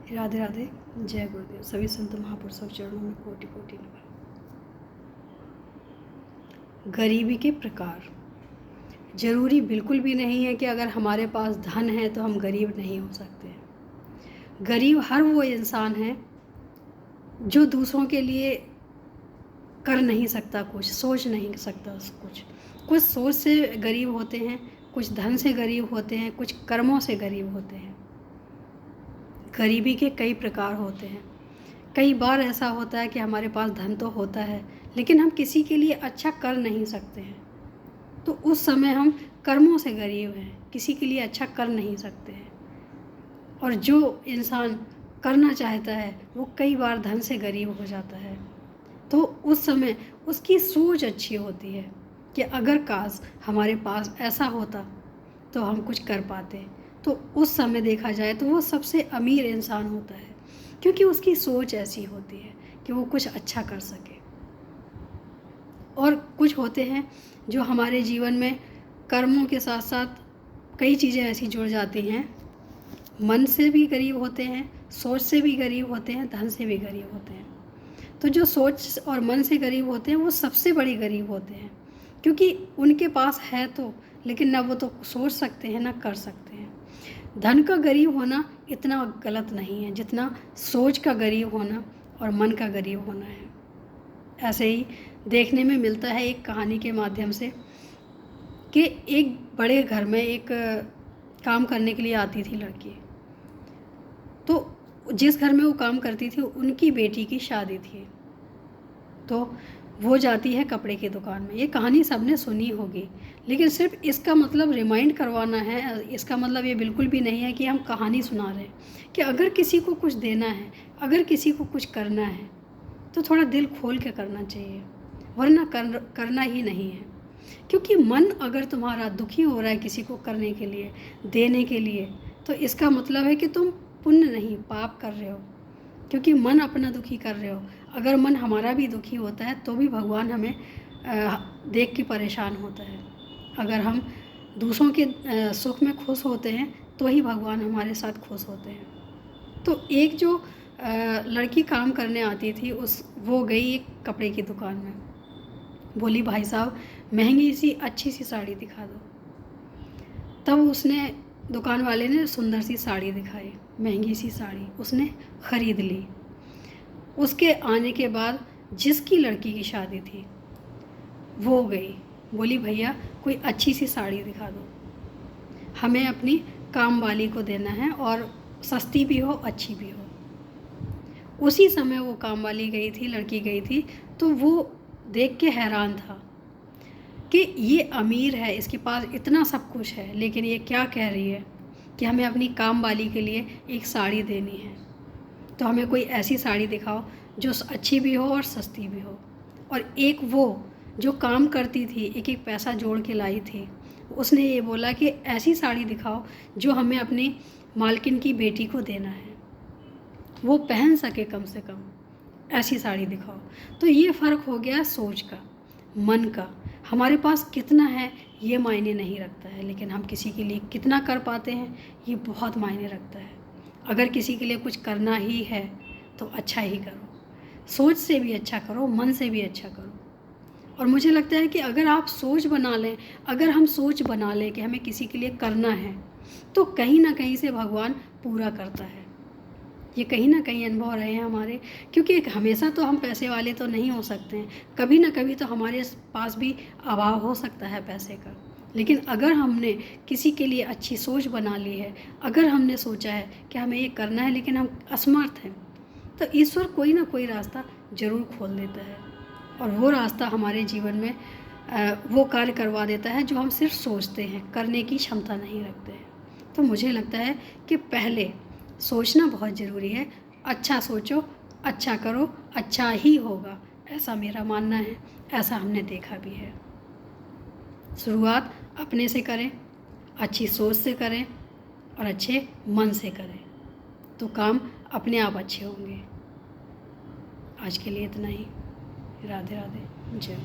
राधे राधे। जय गुरुदेव। सभी संत महापुरुषों के चरणों में कोटि कोटि नमन। गरीबी के प्रकार। जरूरी बिल्कुल भी नहीं है कि अगर हमारे पास धन है तो हम गरीब नहीं हो सकते हैं। गरीब हर वो इंसान है जो दूसरों के लिए कर नहीं सकता, कुछ सोच नहीं सकता। कुछ सोच से गरीब होते हैं, कुछ धन से गरीब होते हैं, कुछ कर्मों से गरीब होते हैं। गरीबी के कई प्रकार होते हैं। कई बार ऐसा होता है कि हमारे पास धन तो होता है लेकिन हम किसी के लिए अच्छा कर नहीं सकते हैं, तो उस समय हम कर्मों से गरीब हैं, किसी के लिए अच्छा कर नहीं सकते हैं। और जो इंसान करना चाहता है वो कई बार धन से गरीब हो जाता है, तो उस समय उसकी सोच अच्छी होती है कि अगर काश हमारे पास ऐसा होता तो हम कुछ कर पाते। तो उस समय देखा जाए तो वो सबसे अमीर इंसान होता है, क्योंकि उसकी सोच ऐसी होती है कि वो कुछ अच्छा कर सके। और कुछ होते हैं जो हमारे जीवन में कर्मों के साथ साथ कई चीज़ें ऐसी जुड़ जाती हैं। मन से भी गरीब होते हैं, सोच से भी गरीब होते हैं, धन से भी गरीब होते हैं। तो जो सोच और मन से गरीब होते हैं वो सबसे बड़ी गरीब होते हैं, क्योंकि उनके पास है तो, लेकिन ना वो तो सोच सकते हैं ना कर सकते हैं। धन का गरीब होना इतना गलत नहीं है जितना सोच का गरीब होना और मन का गरीब होना है। ऐसे ही देखने में मिलता है एक कहानी के माध्यम से कि एक बड़े घर में एक काम करने के लिए आती थी लड़की। तो जिस घर में वो काम करती थी उनकी बेटी की शादी थी, तो वो जाती है कपड़े की दुकान में। ये कहानी सबने सुनी होगी, लेकिन सिर्फ इसका मतलब रिमाइंड करवाना है। इसका मतलब ये बिल्कुल भी नहीं है कि हम कहानी सुना रहे हैं। कि अगर किसी को कुछ देना है, अगर किसी को कुछ करना है तो थोड़ा दिल खोल के करना चाहिए, वरना करना ही नहीं है। क्योंकि मन अगर तुम्हारा दुखी हो रहा है किसी को करने के लिए, देने के लिए, तो इसका मतलब है कि तुम पुण्य नहीं पाप कर रहे हो, क्योंकि मन अपना दुखी कर रहे हो। अगर मन हमारा भी दुखी होता है तो भी भगवान हमें देख के परेशान होता है। अगर हम दूसरों के सुख में खुश होते हैं तो ही भगवान हमारे साथ खुश होते हैं। तो एक जो लड़की काम करने आती थी वो गई एक कपड़े की दुकान में, बोली भाई साहब महंगी सी अच्छी सी साड़ी दिखा दो। तब उसने दुकान वाले ने सुंदर सी साड़ी दिखाई, महंगी सी साड़ी उसने ख़रीद ली। उसके आने के बाद जिसकी लड़की की शादी थी वो गई, बोली भैया कोई अच्छी सी साड़ी दिखा दो, हमें अपनी काम वाली को देना है और सस्ती भी हो अच्छी भी हो। उसी समय वो काम वाली गई थी, लड़की गई थी, तो वो देख के हैरान था कि ये अमीर है, इसके पास इतना सब कुछ है, लेकिन ये क्या कह रही है कि हमें अपनी काम वाली के लिए एक साड़ी देनी है, तो हमें कोई ऐसी साड़ी दिखाओ जो अच्छी भी हो और सस्ती भी हो। और एक वो जो काम करती थी, एक एक पैसा जोड़ के लाई थी, उसने ये बोला कि ऐसी साड़ी दिखाओ जो हमें अपनी मालकिन की बेटी को देना है, वो पहन सके कम से कम, ऐसी साड़ी दिखाओ। तो ये फ़र्क हो गया सोच का, मन का। हमारे पास कितना है ये मायने नहीं रखता है, लेकिन हम किसी के लिए कितना कर पाते हैं ये बहुत मायने रखता है। अगर किसी के लिए कुछ करना ही है तो अच्छा ही करो, सोच से भी अच्छा करो, मन से भी अच्छा करो। और मुझे लगता है कि अगर आप सोच बना लें, अगर हम सोच बना लें कि हमें किसी के लिए करना है, तो कहीं ना कहीं से भगवान पूरा करता है। ये कहीं ना कहीं अनुभव रहे हैं हमारे, क्योंकि हमेशा तो हम पैसे वाले तो नहीं हो सकते हैं, कभी ना कभी तो हमारे पास भी अभाव हो सकता है पैसे का। लेकिन अगर हमने किसी के लिए अच्छी सोच बना ली है, अगर हमने सोचा है कि हमें ये करना है लेकिन हम असमर्थ हैं, तो ईश्वर कोई ना कोई रास्ता ज़रूर खोल देता है, और वो रास्ता हमारे जीवन में वो कार्य करवा देता है जो हम सिर्फ सोचते हैं, करने की क्षमता नहीं रखते हैं। तो मुझे लगता है कि पहले सोचना बहुत ज़रूरी है। अच्छा सोचो, अच्छा करो, अच्छा ही होगा, ऐसा मेरा मानना है, ऐसा हमने देखा भी है। शुरुआत अपने से करें, अच्छी सोच से करें और अच्छे मन से करें, तो काम अपने आप अच्छे होंगे। आज के लिए इतना ही। राधे राधे। जय।